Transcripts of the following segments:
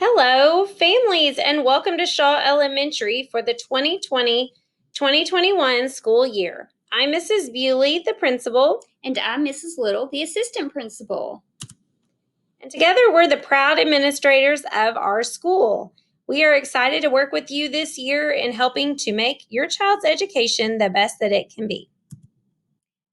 Hello, families, and welcome to Shaw Elementary for the 2020-2021 school year. I'm Mrs. Bewley, the principal. And I'm Mrs. Little, the assistant principal. And together we're the proud administrators of our school. We are excited to work with you this year in helping to make your child's education the best that it can be.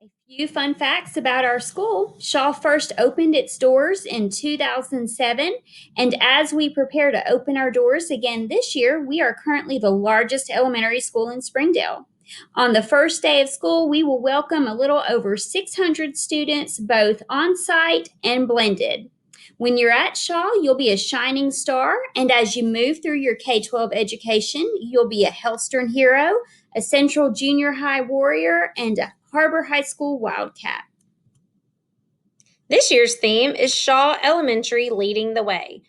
A few fun facts about our school. Shaw first opened its doors in 2007, and as we prepare to open our doors again this year, we are currently the largest elementary school in Springdale. On the first day of school, we will welcome a little over 600 students, both on-site and blended. When you're at Shaw, you'll be a shining star, and as you move through your K-12 education, you'll be a Hellstern hero, a Central Junior High warrior, and a HAR-BER High School Wildcat. This year's theme is Shaw Elementary Leading the Way.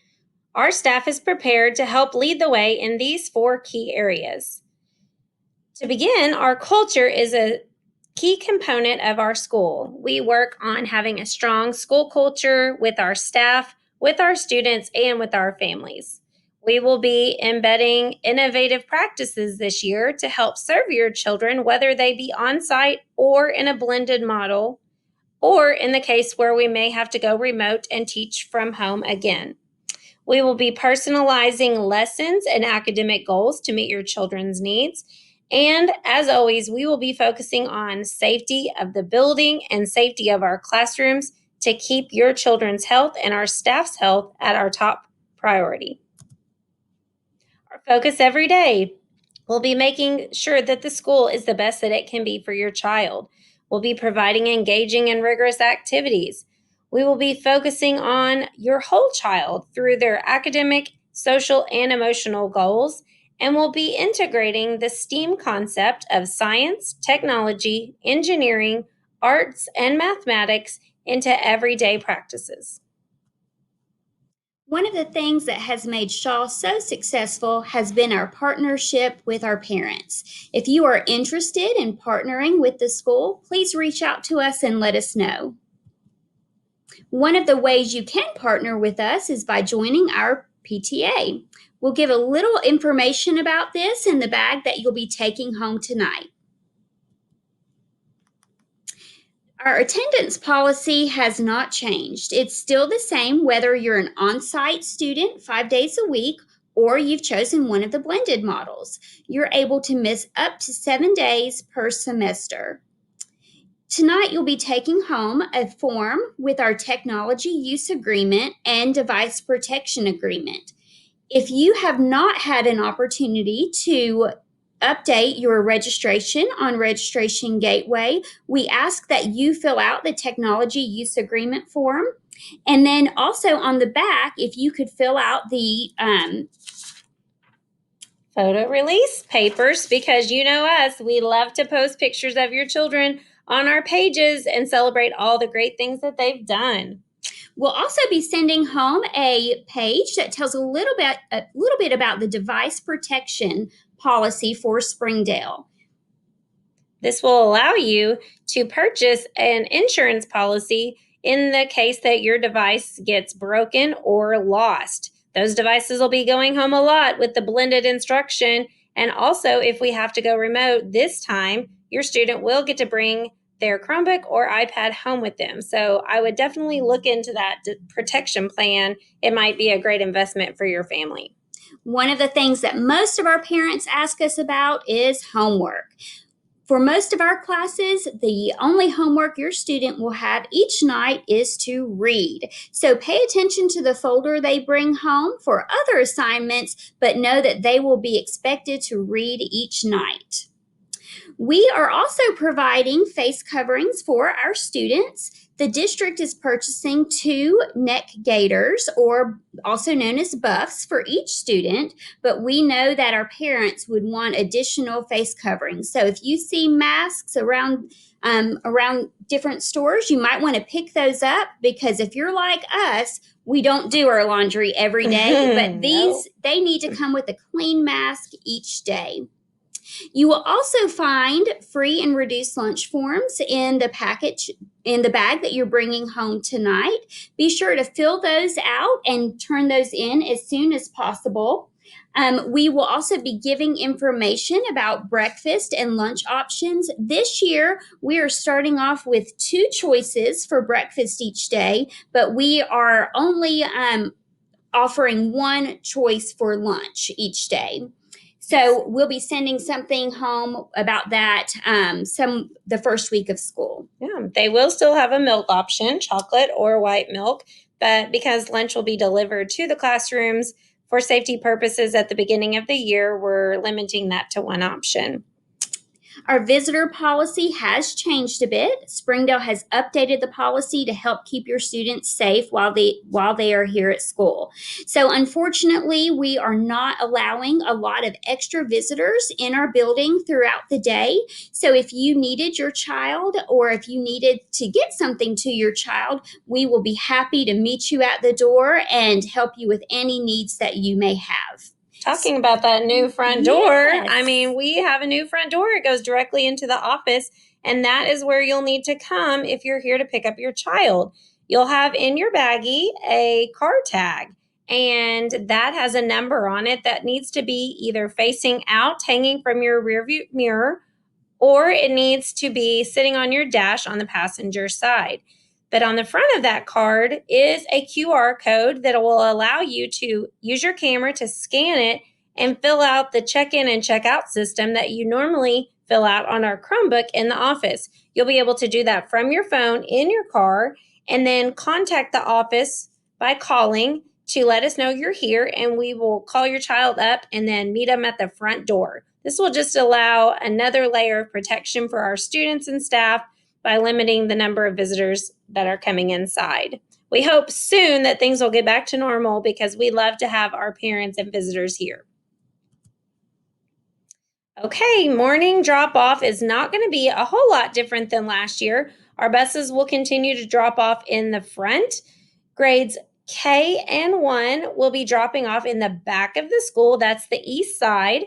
Our staff is prepared to help lead the way in these 4 key areas. To begin, our culture is a key component of our school. We work on having a strong school culture with our staff, with our students, and with our families. We will be embedding innovative practices this year to help serve your children, whether they be on-site or in a blended model, or in the case where we may have to go remote and teach from home again. We will be personalizing lessons and academic goals to meet your children's needs. And as always, we will be focusing on safety of the building and safety of our classrooms to keep your children's health and our staff's health at our top priority. Our focus every day will be making sure that the school is the best that it can be for your child. We'll be providing engaging and rigorous activities. We will be focusing on your whole child through their academic, social, and emotional goals, and we'll be integrating the STEAM concept of science, technology, engineering, arts, and mathematics into everyday practices. One of the things that has made Shaw so successful has been our partnership with our parents. If you are interested in partnering with the school, please reach out to us and let us know. One of the ways you can partner with us is by joining our PTA. We'll give a little information about this in the bag that you'll be taking home tonight. Our attendance policy has not changed. It's still the same whether you're an on-site student 5 days a week or you've chosen one of the blended models. You're able to miss up to 7 days per semester. Tonight, you'll be taking home a form with our technology use agreement and device protection agreement. If you have not had an opportunity to update your registration on Registration Gateway, we ask that you fill out the technology use agreement form. And then also on the back, if you could fill out the photo release papers, because you know us, we love to post pictures of your children on our pages and celebrate all the great things that they've done. We'll also be sending home a page that tells a little bit about the device protection policy for Springdale. This will allow you to purchase an insurance policy in the case that your device gets broken or lost. Those devices will be going home a lot with the blended instruction. And also, if we have to go remote this time, your student will get to bring their Chromebook or iPad home with them. So I would definitely look into that protection plan. It might be a great investment for your family. One of the things that most of our parents ask us about is homework. For most of our classes, the only homework your student will have each night is to read. So pay attention to the folder they bring home for other assignments, but know that they will be expected to read each night. We are also providing face coverings for our students. The district is purchasing 2 neck gaiters, or also known as buffs, for each student, but we know that our parents would want additional face coverings. So if you see masks around different stores, you might want to pick those up, because if you're like us, we don't do our laundry every day, but they need to come with a clean mask each day. You will also find free and reduced lunch forms in the package in the bag that you're bringing home tonight. Be sure to fill those out and turn those in as soon as possible. We will also be giving information about breakfast and lunch options. This year, we are starting off with 2 choices for breakfast each day, but we are only offering 1 choice for lunch each day. So we'll be sending something home about that the first week of school. Yeah, they will still have a milk option, chocolate or white milk, but because lunch will be delivered to the classrooms for safety purposes at the beginning of the year, we're limiting that to 1 option. Our visitor policy has changed a bit. Springdale has updated the policy to help keep your students safe while they are here at school. So unfortunately, we are not allowing a lot of extra visitors in our building throughout the day. So if you needed your child or if you needed to get something to your child, we will be happy to meet you at the door and help you with any needs that you may have. Talking about that new front door, Yes. I mean, we have a new front door. It goes directly into the office, and that is where you'll need to come if you're here to pick up your child. You'll have in your baggie a car tag, and that has a number on it that needs to be either facing out, hanging from your rearview mirror, or it needs to be sitting on your dash on the passenger side. But on the front of that card is a QR code that will allow you to use your camera to scan it and fill out the check-in and check-out system that you normally fill out on our Chromebook in the office. You'll be able to do that from your phone in your car and then contact the office by calling to let us know you're here, and we will call your child up and then meet them at the front door. This will just allow another layer of protection for our students and staff by limiting the number of visitors that are coming inside. We hope soon that things will get back to normal because we love to have our parents and visitors here. Okay, morning drop-off is not going to be a whole lot different than last year. Our buses will continue to drop off in the front. Grades K and 1 will be dropping off in the back of the school. That's the east side.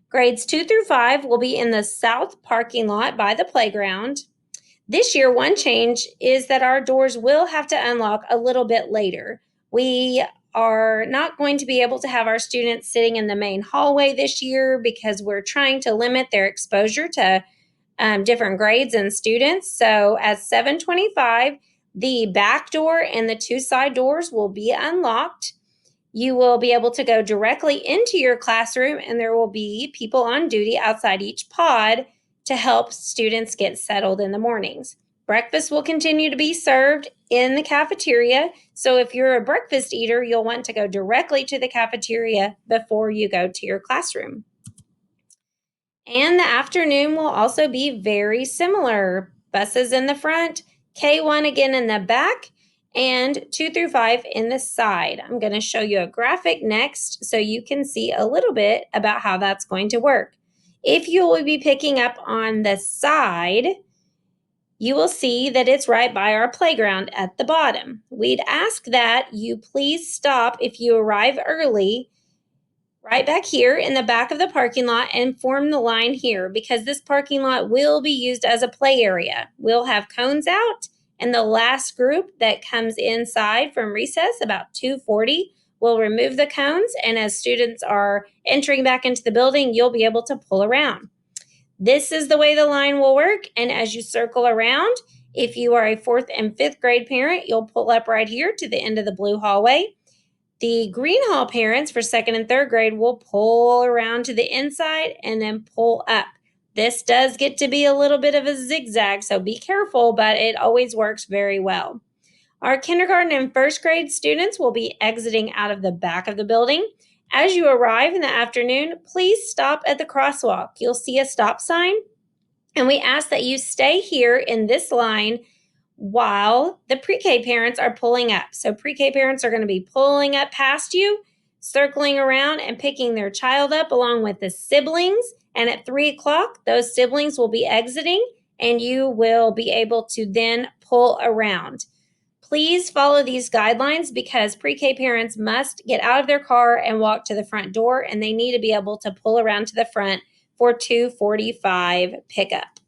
Grades 2 through 5 will be in the south parking lot by the playground. This year, one change is that our doors will have to unlock a little bit later. We are not going to be able to have our students sitting in the main hallway this year because we're trying to limit their exposure to different grades and students. So at 7:25, the back door and the 2 side doors will be unlocked. You will be able to go directly into your classroom, and there will be people on duty outside each pod to help students get settled in the mornings. Breakfast will continue to be served in the cafeteria. So if you're a breakfast eater, you'll want to go directly to the cafeteria before you go to your classroom. And the afternoon will also be very similar. Buses in the front, K1 again in the back, and 2 through 5 in the side. I'm going to show you a graphic next so you can see a little bit about how that's going to work. If you will be picking up on the side, you will see that it's right by our playground at the bottom. We'd ask that you please stop if you arrive early right back here in the back of the parking lot and form the line here because this parking lot will be used as a play area. We'll have cones out, and the last group that comes inside from recess about 2:40 will remove the cones, and as students are entering back into the building, you'll be able to pull around. This is the way the line will work, and as you circle around, if you are a 4th and 5th grade parent, you'll pull up right here to the end of the blue hallway. The green hall parents for 2nd and 3rd grade will pull around to the inside and then pull up. This does get to be a little bit of a zigzag, so be careful, but it always works very well. Our kindergarten and 1st grade students will be exiting out of the back of the building. As you arrive in the afternoon, please stop at the crosswalk. You'll see a stop sign, and we ask that you stay here in this line while the pre-K parents are pulling up. So pre-K parents are going to be pulling up past you, circling around and picking their child up along with the siblings. And at 3 o'clock, those siblings will be exiting and you will be able to then pull around. Please follow these guidelines because pre-K parents must get out of their car and walk to the front door, and they need to be able to pull around to the front for 2:45 pickup.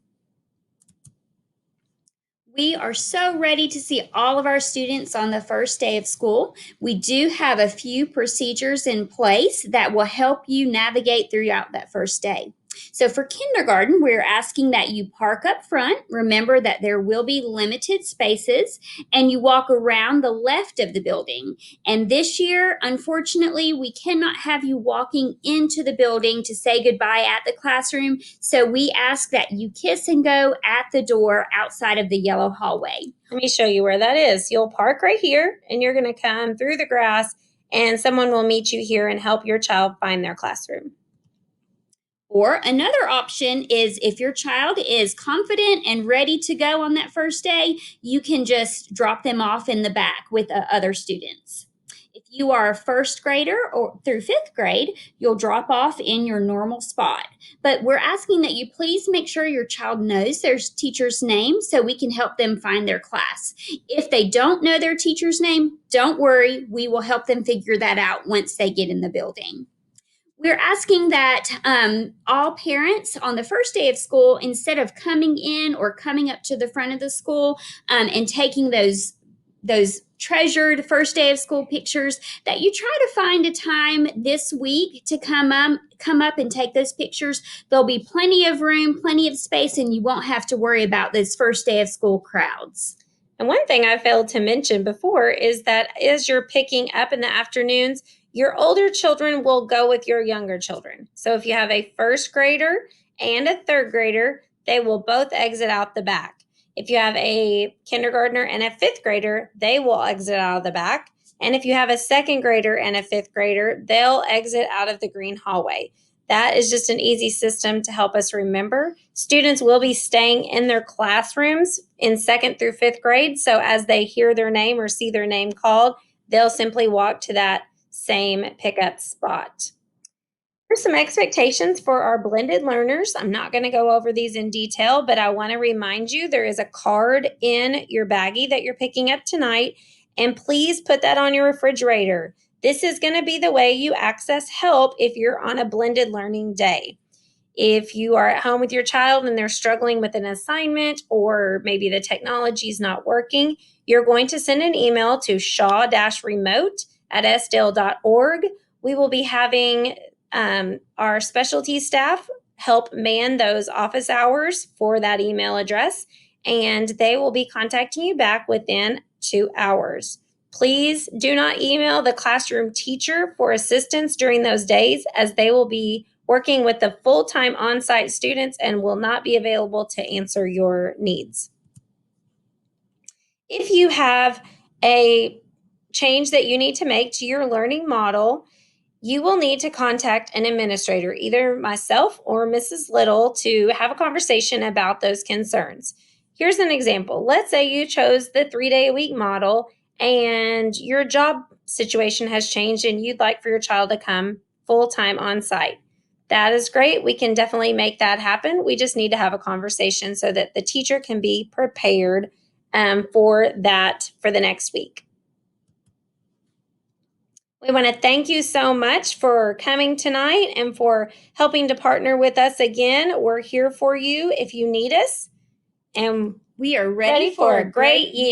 We are so ready to see all of our students on the first day of school. We do have a few procedures in place that will help you navigate throughout that first day. So for kindergarten, we're asking that you park up front. Remember that there will be limited spaces, and you walk around the left of the building. And this year, unfortunately, we cannot have you walking into the building to say goodbye at the classroom. So we ask that you kiss and go at the door outside of the yellow hallway. Let me show you where that is. You'll park right here, and you're going to come through the grass, and someone will meet you here and help your child find their classroom. Or another option is if your child is confident and ready to go on that first day, you can just drop them off in the back with other students. If you are a first grader or through fifth grade, you'll drop off in your normal spot. But we're asking that you please make sure your child knows their teacher's name so we can help them find their class. If they don't know their teacher's name, don't worry. We will help them figure that out once they get in the building. We're asking that all parents on the first day of school, instead of coming in or coming up to the front of the school and taking those treasured first day of school pictures, that you try to find a time this week to come up and take those pictures. There'll be plenty of room, plenty of space, and you won't have to worry about those first day of school crowds. And one thing I failed to mention before is that as you're picking up in the afternoons, your older children will go with your younger children. So if you have a first grader and a third grader, they will both exit out the back. If you have a kindergartner and a fifth grader, they will exit out of the back. And if you have a second grader and a fifth grader, they'll exit out of the green hallway. That is just an easy system to help us remember. Students will be staying in their classrooms in second through fifth grade. So as they hear their name or see their name called, they'll simply walk to that same pickup spot. Here's some expectations for our blended learners. I'm not going to go over these in detail, but I want to remind you there is a card in your baggie that you're picking up tonight, and please put that on your refrigerator. This is going to be the way you access help if you're on a blended learning day. If you are at home with your child and they're struggling with an assignment, or maybe the technology is not working, you're going to send an email to shaw-remote@sdale.org. We will be having our specialty staff help man those office hours for that email address, and they will be contacting you back within 2 hours. Please do not email the classroom teacher for assistance during those days, as they will be working with the full-time on-site students and will not be available to answer your needs. If you have a change that you need to make to your learning model, you will need to contact an administrator, either myself or Mrs. Little, to have a conversation about those concerns. Here's an example. Let's say you chose the 3-day-a-week model and your job situation has changed and you'd like for your child to come full-time on site. That is great. We can definitely make that happen. We just need to have a conversation so that the teacher can be prepared for that for the next week. We want to thank you so much for coming tonight and for helping to partner with us again. We're here for you if you need us, and we are ready for a great year.